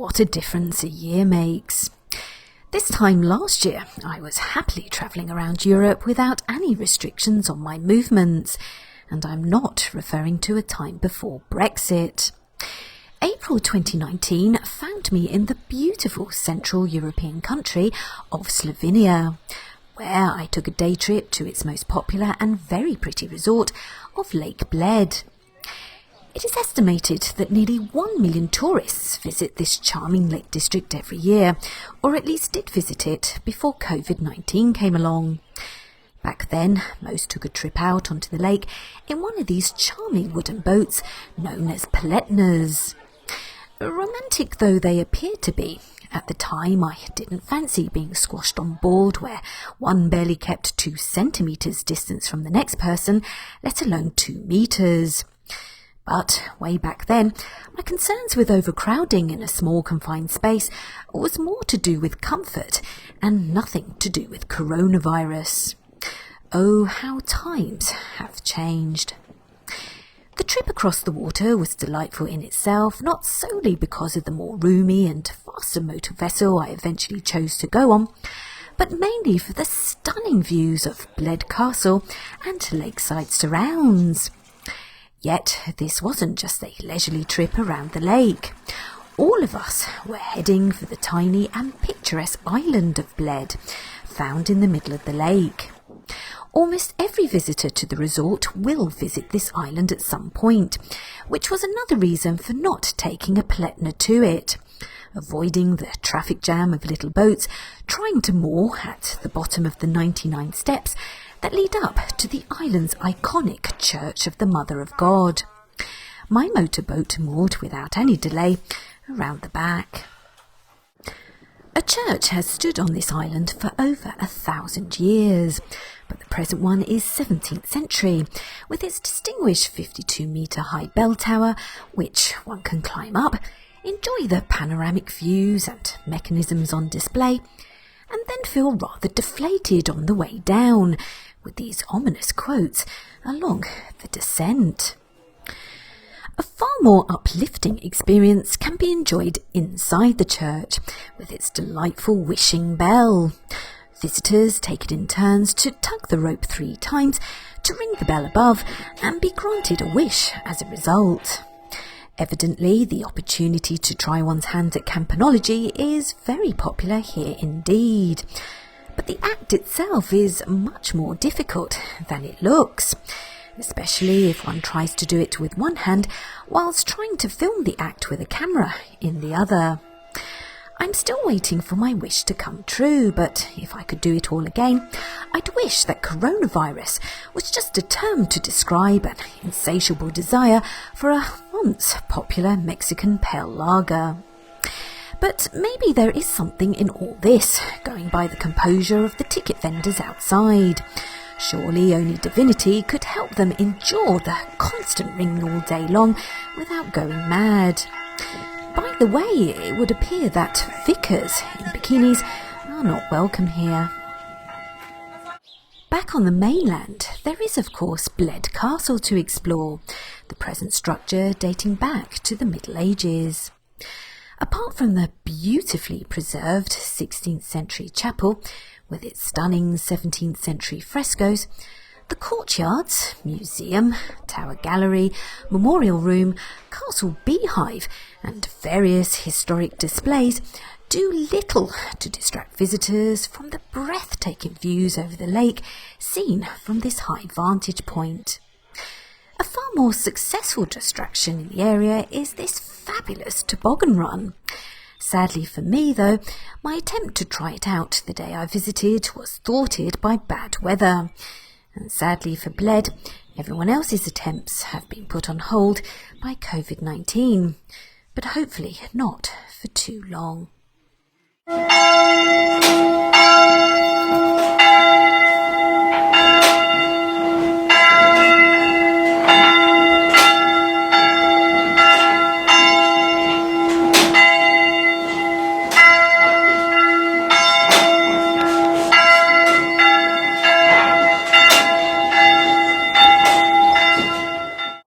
what a difference a year makes. This time last year, I was happily travelling around Europe without any restrictions on my movements, and I'm not referring to a time before Brexit. April 2019 found me in the beautiful Central European country of Slovenia, where I took a day trip to its most popular and very pretty resort of Lake Bled. It is estimated that nearly 1 million tourists visit this charming lake district every year, or at least did visit it before COVID-19 came along. Back then, most took a trip out onto the lake in one of these charming wooden boats known as paletnas. Romantic though they appeared to be, at the time I didn't fancy being squashed on board where one barely kept 2 centimetres distance from the next person, let alone 2 metres. But way back then, my concerns with overcrowding in a small confined space was more to do with comfort and nothing to do with coronavirus. Oh, how times have changed. The trip across the water was delightful in itself, not solely because of the more roomy and faster motor vessel I eventually chose to go on, but mainly for the stunning views of Bled Castle and lakeside surrounds. Yet this wasn't just a leisurely trip around the lake. All of us were heading for the tiny and picturesque island of Bled, found in the middle of the lake. Almost every visitor to the resort will visit this island at some point, which was another reason for not taking a paletna to it, avoiding the traffic jam of little boats, trying to moor at the bottom of the 99 steps that lead up to the island's iconic Church of the Mother of God. My motorboat moored without any delay around the back. A church has stood on this island for over 1,000 years, but the present one is 17th century, with its distinguished 52-metre high bell tower, which one can climb up, enjoy the panoramic views and mechanisms on display, and then feel rather deflated on the way down, with these ominous quotes along the descent. A far more uplifting experience can be enjoyed inside the church, with its delightful wishing bell. Visitors take it in turns to tug the rope 3 times to ring the bell above and be granted a wish as a result. Evidently, the opportunity to try one's hand at campanology is very popular here indeed. But the act itself is much more difficult than it looks, especially if one tries to do it with one hand whilst trying to film the act with a camera in the other. I'm still waiting for my wish to come true, but if I could do it all again, I'd wish that coronavirus was just a term to describe an insatiable desire for a once popular Mexican pale lager. But maybe there is something in all this, going by the composure of the ticket vendors outside. Surely only divinity could help them endure the constant ringing all day long without going mad. By the way, it would appear that vicars in bikinis are not welcome here. Back on the mainland, there is of course Bled Castle to explore, the present structure dating back to the Middle Ages. Apart from the beautifully preserved 16th century chapel, with its stunning 17th century frescoes, the courtyards, museum, tower gallery, memorial room, castle beehive, and various historic displays do little to distract visitors from the breathtaking views over the lake seen from this high vantage point. A far more successful distraction in the area is this fabulous toboggan run. Sadly for me, though, my attempt to try it out the day I visited was thwarted by bad weather. And sadly for Bled, everyone else's attempts have been put on hold by COVID-19, but hopefully not for too long.